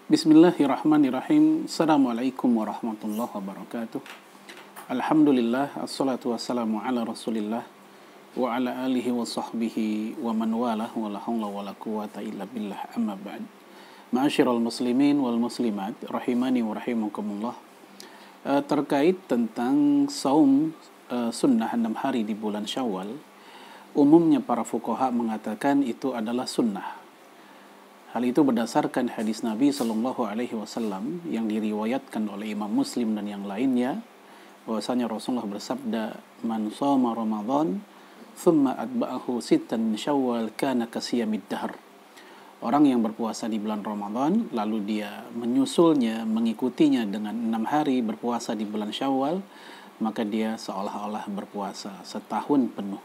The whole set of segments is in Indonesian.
Bismillahirrahmanirrahim. Assalamualaikum warahmatullahi wabarakatuh. Alhamdulillah, assalatu wassalamu ala rasulillah wa ala alihi wa sahbihi wa man walah wa la hawla wa la quwata illa billah, amma ba'd. Ma'asyiral muslimin wal muslimat rahimani wa rahimakumullah. Terkait tentang saum sunnah 6 hari di bulan Syawal, umumnya para fuqaha mengatakan itu adalah sunnah. Hal itu berdasarkan hadis Nabi Shallallahu Alaihi Wasallam yang diriwayatkan oleh Imam Muslim dan yang lainnya, bahwasanya Rasulullah bersabda, "Man shoma Ramadan, thumma atba'ahu sittan min Syawal, kana kasiyamid dahr." Orang yang berpuasa di bulan Ramadan, lalu dia menyusulnya, mengikutinya dengan 6 hari berpuasa di bulan Syawal, maka dia seolah-olah berpuasa setahun penuh.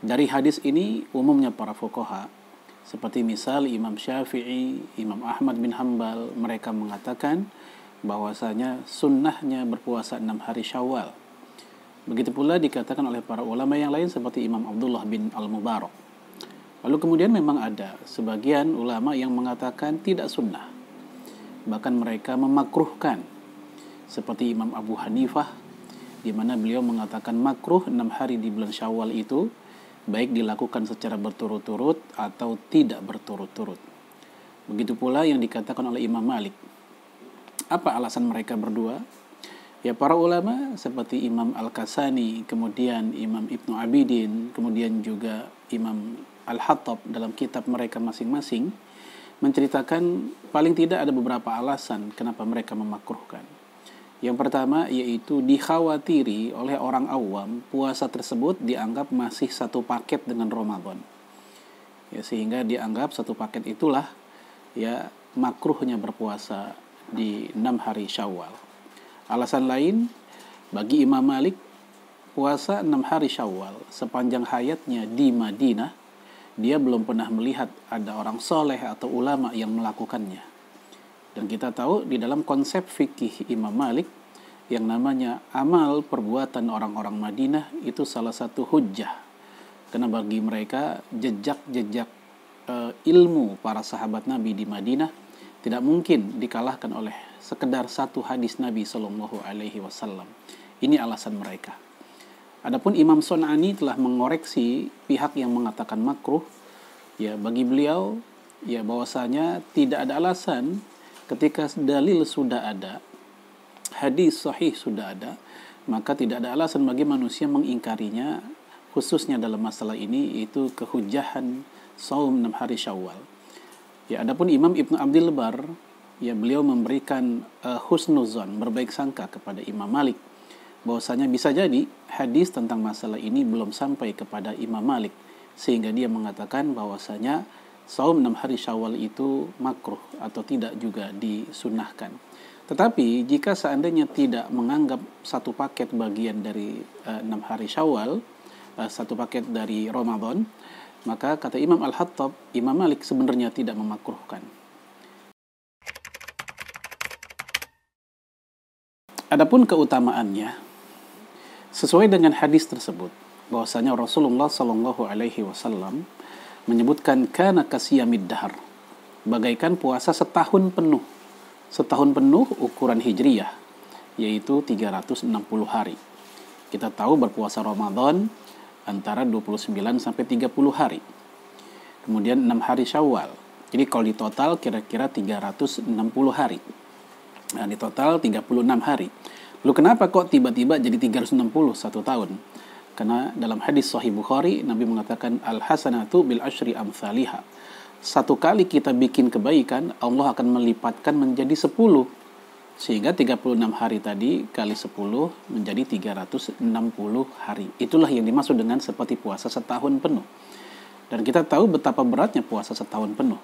Dari hadis ini, umumnya para fuqaha, seperti misal Imam Syafi'i, Imam Ahmad bin Hanbal, mereka mengatakan bahwasanya sunnahnya berpuasa 6 hari Syawal. Begitu pula dikatakan oleh para ulama yang lain seperti Imam Abdullah bin Al-Mubarak. Lalu kemudian memang ada sebagian ulama yang mengatakan tidak sunnah, bahkan mereka memakruhkan, seperti Imam Abu Hanifah, di mana beliau mengatakan makruh 6 hari di bulan Syawal itu baik dilakukan secara berturut-turut atau tidak berturut-turut. Begitu pula yang dikatakan oleh Imam Malik. Apa alasan mereka berdua? Ya, para ulama seperti Imam Al-Kasani, kemudian Imam Ibnu Abidin, kemudian juga Imam Al-Hattab dalam kitab mereka masing-masing menceritakan paling tidak ada beberapa alasan kenapa mereka memakruhkan. Yang pertama yaitu dikhawatiri oleh orang awam puasa tersebut dianggap masih satu paket dengan Ramadan. Ya, sehingga dianggap satu paket itulah ya makruhnya berpuasa di 6 hari Syawal. Alasan lain, bagi Imam Malik, puasa 6 hari Syawal sepanjang hayatnya di Madinah, dia belum pernah melihat ada orang soleh atau ulama yang melakukannya. Dan kita tahu di dalam konsep fikih Imam Malik yang namanya amal perbuatan orang-orang Madinah itu salah satu hujjah. Karena bagi mereka jejak-jejak ilmu para sahabat Nabi di Madinah tidak mungkin dikalahkan oleh sekedar satu hadis Nabi Shallallahu Alaihi Wasallam. Ini alasan mereka. Adapun Imam Son'ani telah mengoreksi pihak yang mengatakan makruh. Ya, bagi beliau ya bahwasanya tidak ada alasan. Ketika dalil sudah ada, hadis sahih sudah ada, maka tidak ada alasan bagi manusia mengingkarinya, khususnya dalam masalah ini, yaitu kehujahan saum 6 hari Syawal. Ya, adapun Imam Ibnu Abdul Bar, ya beliau memberikan husnuzon, berbaik sangka kepada Imam Malik, bahwasanya bisa jadi hadis tentang masalah ini belum sampai kepada Imam Malik, sehingga dia mengatakan bahwasanya saum 6 hari Syawal itu makruh atau tidak juga disunnahkan. Tetapi jika seandainya tidak menganggap satu paket bagian dari 6 hari Syawal, satu paket dari Ramadan, maka kata Imam Al-Hattab, Imam Malik sebenarnya tidak memakruhkan. Adapun keutamaannya, sesuai dengan hadis tersebut, bahwasanya Rasulullah Shallallahu Alaihi Wasallam menyebutkan kana kasiyamid dahr, bagaikan puasa setahun penuh. Setahun penuh ukuran hijriyah, yaitu 360 hari. Kita tahu berpuasa Ramadan antara 29 sampai 30 hari. Kemudian 6 hari Syawal. Jadi kalau di total kira-kira 360 hari. Nah, di total 36 hari. Lalu kenapa kok tiba-tiba jadi 360 satu tahun? Karena dalam hadis Sahih Bukhari, Nabi mengatakan al-hasanatu bil asyri amthaliha. Satu kali kita bikin kebaikan, Allah akan melipatkan menjadi 10. Sehingga 36 hari tadi kali 10 menjadi 360 hari. Itulah yang dimaksud dengan seperti puasa setahun penuh. Dan kita tahu betapa beratnya puasa setahun penuh.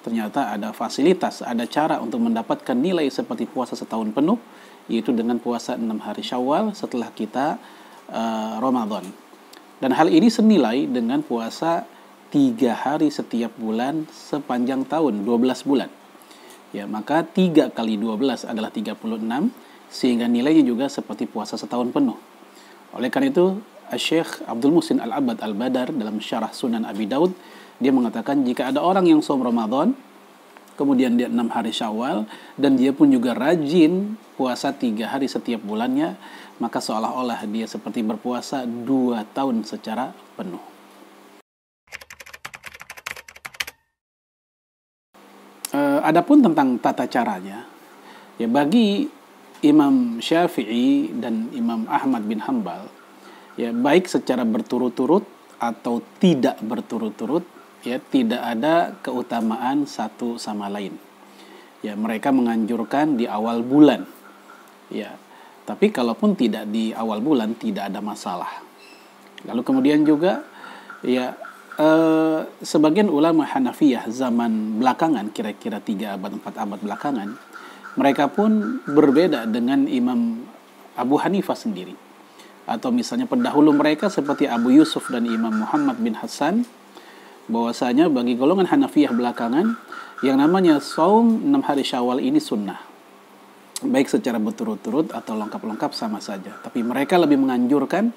Ternyata ada fasilitas, ada cara untuk mendapatkan nilai seperti puasa setahun penuh, yaitu dengan puasa 6 hari Syawal setelah kita Ramadan. Dan hal ini senilai dengan puasa 3 hari setiap bulan sepanjang tahun, 12 bulan. Ya, maka 3 kali 12 adalah 36, sehingga nilainya juga seperti puasa setahun penuh. Oleh karena itu, Syekh Abdul Muhsin Al-Abbad Al-Badar dalam syarah Sunan Abi Daud, dia mengatakan jika ada orang yang saum Ramadan kemudian dia 6 hari Syawal, dan dia pun juga rajin puasa 3 hari setiap bulannya, maka seolah-olah dia seperti berpuasa 2 tahun secara penuh. Adapun tentang tata caranya, ya bagi Imam Syafi'i dan Imam Ahmad bin Hambal, ya baik secara berturut-turut atau tidak berturut-turut, ya tidak ada keutamaan satu sama lain. Ya mereka menganjurkan di awal bulan, ya tapi kalaupun tidak di awal bulan tidak ada masalah. Lalu kemudian juga ya sebagian ulama Hanafiyah zaman belakangan, kira-kira 3 abad 4 abad belakangan, mereka pun berbeda dengan Imam Abu Hanifah sendiri. Atau misalnya pendahulu mereka seperti Abu Yusuf dan Imam Muhammad bin Hasan, bahwasanya bagi golongan Hanafiyah belakangan, yang namanya saum 6 hari Syawal ini sunnah. Baik secara berturut-turut atau lengkap-lengkap sama saja. Tapi mereka lebih menganjurkan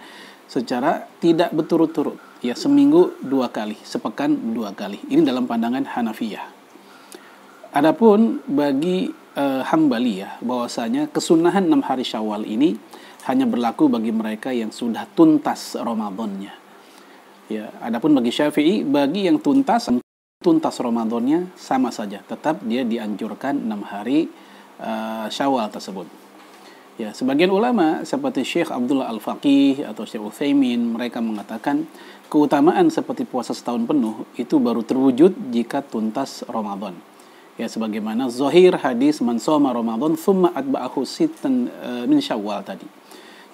secara tidak berturut-turut, ya seminggu 2 kali, sepekan 2 kali. Ini dalam pandangan Hanafiyah. Adapun bagi Hambaliyah, bahwasanya kesunahan 6 hari Syawal ini hanya berlaku bagi mereka yang sudah tuntas Ramadannya. Ya, adapun bagi Syafi'i, bagi yang tuntas Ramadannya sama saja, tetap dia dianjurkan 6 hari Syawal tersebut. Ya, sebagian ulama seperti Syekh Abdullah Al-Faqih atau Syekh Utsaimin, mereka mengatakan keutamaan seperti puasa setahun penuh itu baru terwujud jika tuntas Ramadan. Ya, sebagaimana zahir hadis man shoma Ramadan tsumma atba'ahu sittan min Syawal tadi.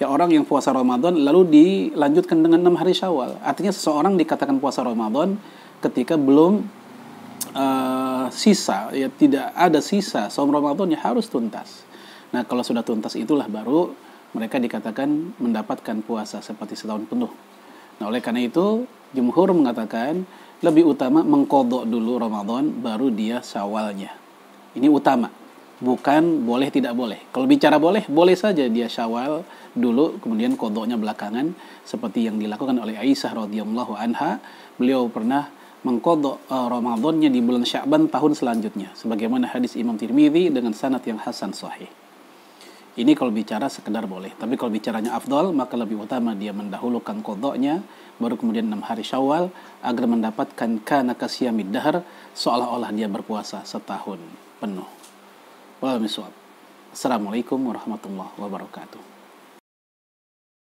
Ya, orang yang puasa Ramadan lalu dilanjutkan dengan 6 hari Syawal. Artinya seseorang dikatakan puasa Ramadan ketika belum sisa, ya tidak ada sisa saum Ramadan, ya harus tuntas. Nah, kalau sudah tuntas itulah baru mereka dikatakan mendapatkan puasa seperti setahun penuh. Nah, oleh karena itu jumhur mengatakan lebih utama mengqadha dulu Ramadan baru dia Syawalnya. Ini utama, bukan boleh tidak boleh. Kalau bicara boleh, boleh saja dia Syawal dulu kemudian qadhanya belakangan, seperti yang dilakukan oleh Aisyah radhiyallahu anha. Beliau pernah mengqadha Ramadannya di bulan Sya'ban tahun selanjutnya, sebagaimana hadis Imam Tirmidzi dengan sanad yang hasan sahih. Ini kalau bicara sekedar boleh. Tapi kalau bicaranya afdal, maka lebih utama dia mendahulukan qadhanya, baru kemudian 6 hari Syawal, agar mendapatkan kana kasyamid dahr, seolah-olah dia berpuasa setahun penuh. Wallahu a'lam bishawab. Assalamualaikum warahmatullahi wabarakatuh.